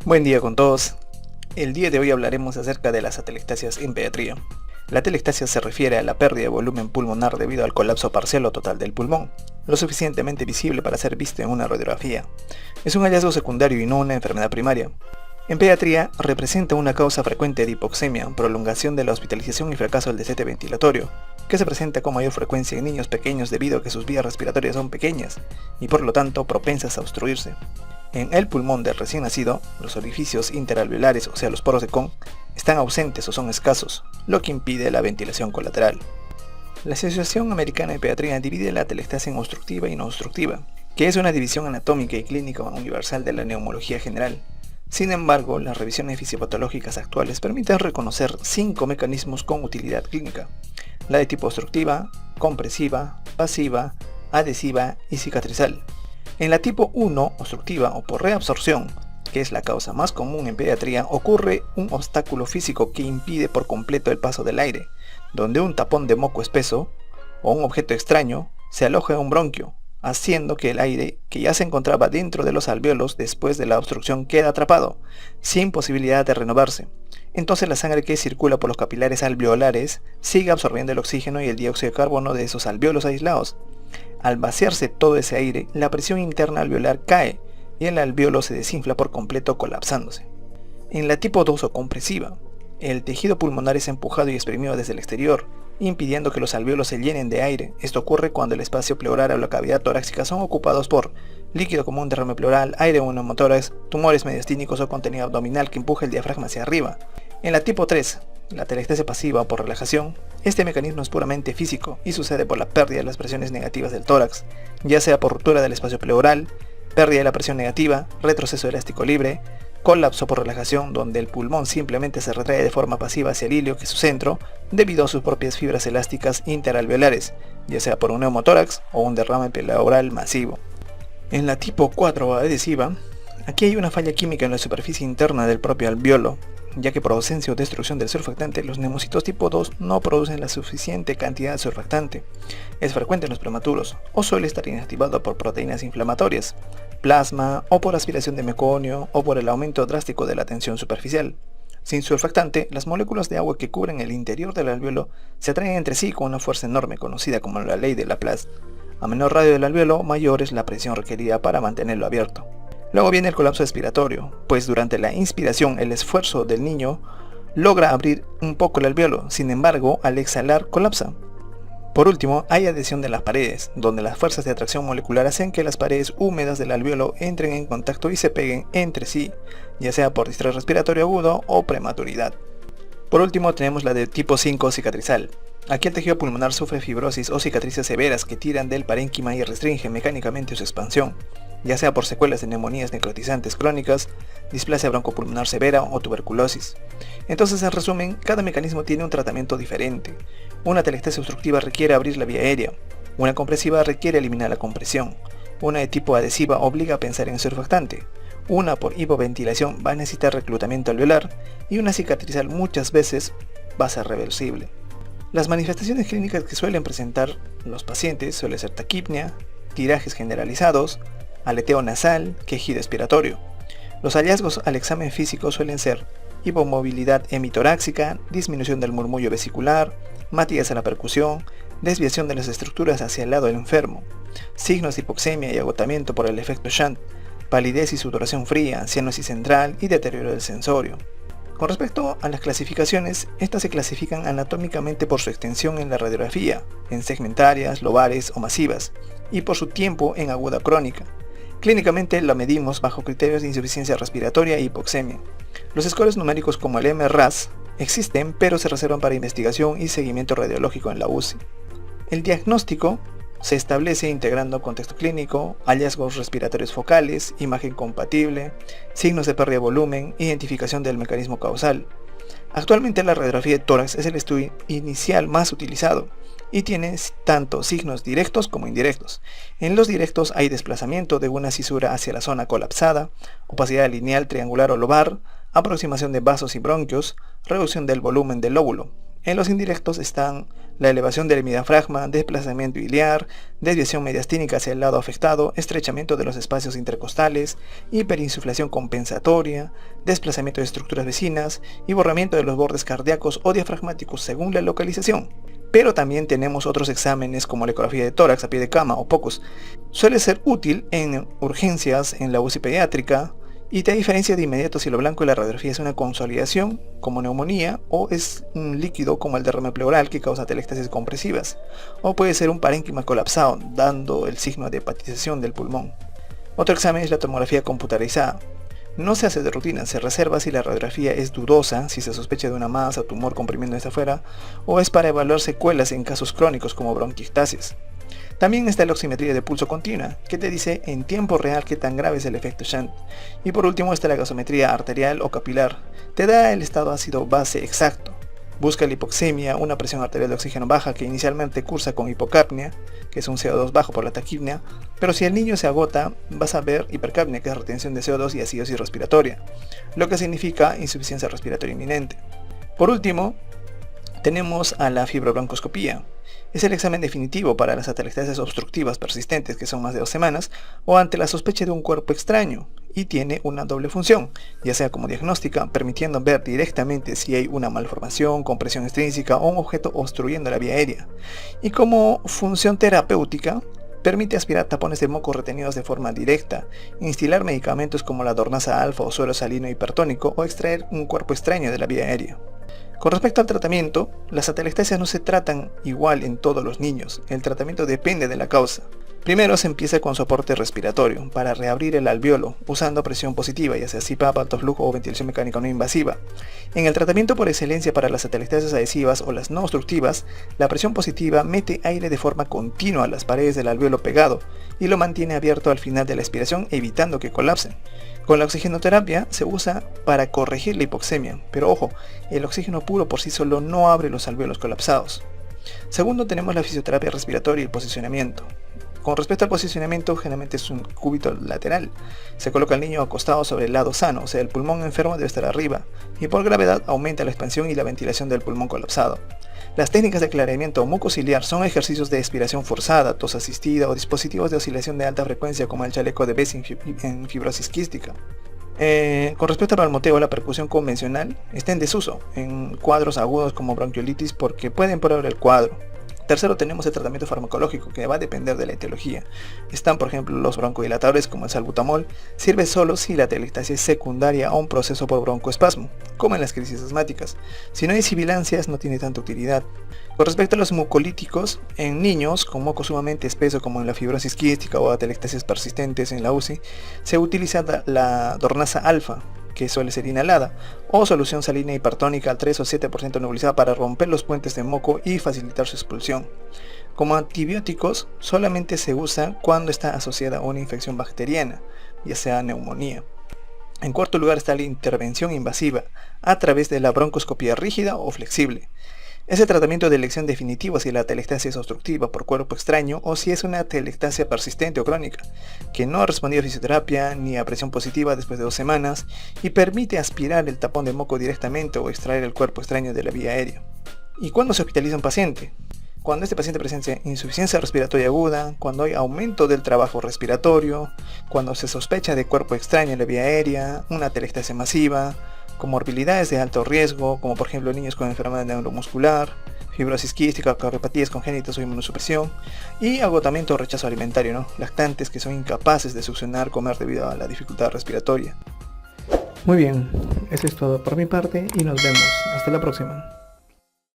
Buen día con todos. El día de hoy hablaremos acerca de las atelectasias en pediatría. La atelectasia se refiere a la pérdida de volumen pulmonar debido al colapso parcial o total del pulmón, lo suficientemente visible para ser visto en una radiografía. Es un hallazgo secundario y no una enfermedad primaria. En pediatría representa una causa frecuente de hipoxemia, prolongación de la hospitalización y fracaso del desete ventilatorio, que se presenta con mayor frecuencia en niños pequeños debido a que sus vías respiratorias son pequeñas y por lo tanto propensas a obstruirse. En el pulmón del recién nacido, los orificios interalveolares, o sea los poros de Kohn, están ausentes o son escasos, lo que impide la ventilación colateral. La Asociación Americana de Pediatría divide la atelectasia en obstructiva y no obstructiva, que es una división anatómica y clínica universal de la neumología general. Sin embargo, las revisiones fisiopatológicas actuales permiten reconocer 5 mecanismos con utilidad clínica: la de tipo obstructiva, compresiva, pasiva, adhesiva y cicatrizal. En la tipo 1, obstructiva o por reabsorción, que es la causa más común en pediatría, ocurre un obstáculo físico que impide por completo el paso del aire, donde un tapón de moco espeso o un objeto extraño se aloja en un bronquio, haciendo que el aire que ya se encontraba dentro de los alvéolos después de la obstrucción quede atrapado, sin posibilidad de renovarse. Entonces la sangre que circula por los capilares alveolares sigue absorbiendo el oxígeno y el dióxido de carbono de esos alvéolos aislados. Al vaciarse todo ese aire, la presión interna alveolar cae y el alvéolo se desinfla por completo, colapsándose. En la tipo 2 o compresiva, el tejido pulmonar es empujado y exprimido desde el exterior, impidiendo que los alvéolos se llenen de aire. Esto ocurre cuando el espacio pleural o la cavidad torácica son ocupados por líquido común, derrame pleural, aire o neumotórax, tumores mediastínicos o contenido abdominal que empuja el diafragma hacia arriba. En la tipo 3, la atelectasia pasiva o por relajación, este mecanismo es puramente físico y sucede por la pérdida de las presiones negativas del tórax, ya sea por ruptura del espacio pleural, pérdida de la presión negativa, retroceso elástico libre, colapso por relajación, donde el pulmón simplemente se retrae de forma pasiva hacia el ilio, que es su centro, debido a sus propias fibras elásticas interalveolares, ya sea por un neumotórax o un derrame pleural masivo. En la tipo 4 adhesiva, aquí hay una falla química en la superficie interna del propio alvéolo, ya que por ausencia o destrucción del surfactante, los neumocitos tipo 2 no producen la suficiente cantidad de surfactante. Es frecuente en los prematuros, o suele estar inactivado por proteínas inflamatorias, plasma, o por aspiración de meconio, o por el aumento drástico de la tensión superficial. Sin surfactante, las moléculas de agua que cubren el interior del alvéolo se atraen entre sí con una fuerza enorme conocida como la ley de Laplace. A menor radio del alvéolo, mayor es la presión requerida para mantenerlo abierto. Luego viene el colapso expiratorio, pues durante la inspiración el esfuerzo del niño logra abrir un poco el alvéolo, sin embargo al exhalar colapsa. Por último, hay adhesión de las paredes, donde las fuerzas de atracción molecular hacen que las paredes húmedas del alvéolo entren en contacto y se peguen entre sí, ya sea por distrés respiratorio agudo o prematuridad. Por último tenemos la de tipo 5 cicatrizal. Aquí el tejido pulmonar sufre fibrosis o cicatrices severas que tiran del parénquima y restringen mecánicamente su expansión, ya sea por secuelas de neumonías necrotizantes crónicas, displasia broncopulmonar severa o tuberculosis. Entonces, en resumen, cada mecanismo tiene un tratamiento diferente. Una atelectasia obstructiva requiere abrir la vía aérea, una compresiva requiere eliminar la compresión, una de tipo adhesiva obliga a pensar en surfactante, una por hipoventilación va a necesitar reclutamiento alveolar y una cicatrizal muchas veces va a ser reversible. Las manifestaciones clínicas que suelen presentar los pacientes suelen ser taquipnea, tirajes generalizados, aleteo nasal, quejido expiratorio. Los hallazgos al examen físico suelen ser hipomovilidad hemitoráxica, disminución del murmullo vesicular, matías a la percusión, desviación de las estructuras hacia el lado del enfermo, signos de hipoxemia y agotamiento por el efecto shunt, palidez y sudoración fría, cianosis central y deterioro del sensorio. Con respecto a las clasificaciones, estas se clasifican anatómicamente por su extensión en la radiografía, en segmentarias, lobares o masivas, y por su tiempo en aguda crónica. Clínicamente la medimos bajo criterios de insuficiencia respiratoria e hipoxemia. Los scores numéricos como el MRAS existen, pero se reservan para investigación y seguimiento radiológico en la UCI. El diagnóstico se establece integrando contexto clínico, hallazgos respiratorios focales, imagen compatible, signos de pérdida de volumen, identificación del mecanismo causal. Actualmente la radiografía de tórax es el estudio inicial más utilizado y tiene tanto signos directos como indirectos. En los directos hay desplazamiento de una cisura hacia la zona colapsada, opacidad lineal, triangular o lobar, aproximación de vasos y bronquios, reducción del volumen del lóbulo. En los indirectos están la elevación del hemidiafragma, desplazamiento iliar, desviación mediastínica hacia el lado afectado, estrechamiento de los espacios intercostales, hiperinsuflación compensatoria, desplazamiento de estructuras vecinas y borramiento de los bordes cardíacos o diafragmáticos según la localización. Pero también tenemos otros exámenes como la ecografía de tórax a pie de cama o POCUS. Suele ser útil en urgencias en la UCI pediátrica, y te diferencia de inmediato si lo blanco de la radiografía es una consolidación, como neumonía, o es un líquido como el derrame pleural que causa atelectasis compresivas, o puede ser un parénquima colapsado, dando el signo de hepatización del pulmón. Otro examen es la tomografía computarizada. No se hace de rutina, se reserva si la radiografía es dudosa, si se sospecha de una masa o tumor comprimiendo hacia afuera, o es para evaluar secuelas en casos crónicos como bronquiectasis. También está la oximetría de pulso continua, que te dice en tiempo real qué tan grave es el efecto shunt. Y por último está la gasometría arterial o capilar, te da el estado ácido base exacto. Busca la hipoxemia, una presión arterial de oxígeno baja que inicialmente cursa con hipocapnia, que es un CO2 bajo por la taquipnia, pero si el niño se agota vas a ver hipercapnia, que es retención de CO2 y acidosis respiratoria, lo que significa insuficiencia respiratoria inminente. Por último, tenemos a la fibrobroncoscopía. Es el examen definitivo para las atelectasias obstructivas persistentes que son más de 2 semanas o ante la sospecha de un cuerpo extraño, y tiene una doble función, ya sea como diagnóstica, permitiendo ver directamente si hay una malformación, compresión extrínseca o un objeto obstruyendo la vía aérea, y como función terapéutica, permite aspirar tapones de moco retenidos de forma directa, instilar medicamentos como la dornasa alfa o suero salino hipertónico o extraer un cuerpo extraño de la vía aérea. Con respecto al tratamiento, las atelectasias no se tratan igual en todos los niños, el tratamiento depende de la causa. Primero se empieza con soporte respiratorio, para reabrir el alveolo, usando presión positiva, ya sea CPAP, alto flujo o ventilación mecánica no invasiva. En el tratamiento por excelencia para las atelectasias adhesivas o las no obstructivas, la presión positiva mete aire de forma continua a las paredes del alveolo pegado, y lo mantiene abierto al final de la expiración, evitando que colapsen. Con la oxigenoterapia se usa para corregir la hipoxemia, pero ojo, el oxígeno puro por sí solo no abre los alvéolos colapsados. Segundo, tenemos la fisioterapia respiratoria y el posicionamiento. Con respecto al posicionamiento, generalmente es un cúbito lateral. Se coloca al niño acostado sobre el lado sano, o sea, el pulmón enfermo debe estar arriba, y por gravedad aumenta la expansión y la ventilación del pulmón colapsado. Las técnicas de clareamiento mucociliar son ejercicios de expiración forzada, tos asistida o dispositivos de oscilación de alta frecuencia como el chaleco de Bess en fibrosis quística. Con respecto al palmoteo, la percusión convencional está en desuso en cuadros agudos como bronquiolitis porque puede empeorar el cuadro. Tercero, tenemos el tratamiento farmacológico, que va a depender de la etiología. Están por ejemplo los broncodilatadores como el salbutamol, sirve solo si la atelectasia es secundaria a un proceso por broncoespasmo, como en las crisis asmáticas. Si no hay sibilancias no tiene tanta utilidad. Con respecto a los mucolíticos, en niños con moco sumamente espeso como en la fibrosis quística o atelectasias persistentes en la UCI, se utiliza la dornasa alfa, que suele ser inhalada, o solución salina hipertónica al 3 o 7% nebulizada para romper los puentes de moco y facilitar su expulsión. Como antibióticos, solamente se usa cuando está asociada a una infección bacteriana, ya sea neumonía. En cuarto lugar está la intervención invasiva, a través de la broncoscopía rígida o flexible. Es el tratamiento de elección definitivo si la atelectasia es obstructiva por cuerpo extraño o si es una atelectasia persistente o crónica, que no ha respondido a fisioterapia ni a presión positiva después de 2 semanas y permite aspirar el tapón de moco directamente o extraer el cuerpo extraño de la vía aérea. ¿Y cuándo se hospitaliza un paciente? Cuando este paciente presenta insuficiencia respiratoria aguda, cuando hay aumento del trabajo respiratorio, cuando se sospecha de cuerpo extraño en la vía aérea, una atelectasia masiva, comorbilidades de alto riesgo, como por ejemplo niños con enfermedad neuromuscular, fibrosis quística, cardiopatías congénitas o inmunosupresión, y agotamiento o rechazo alimentario, lactantes que son incapaces de succionar, comer debido a la dificultad respiratoria. Muy bien, eso es todo por mi parte y nos vemos. Hasta la próxima.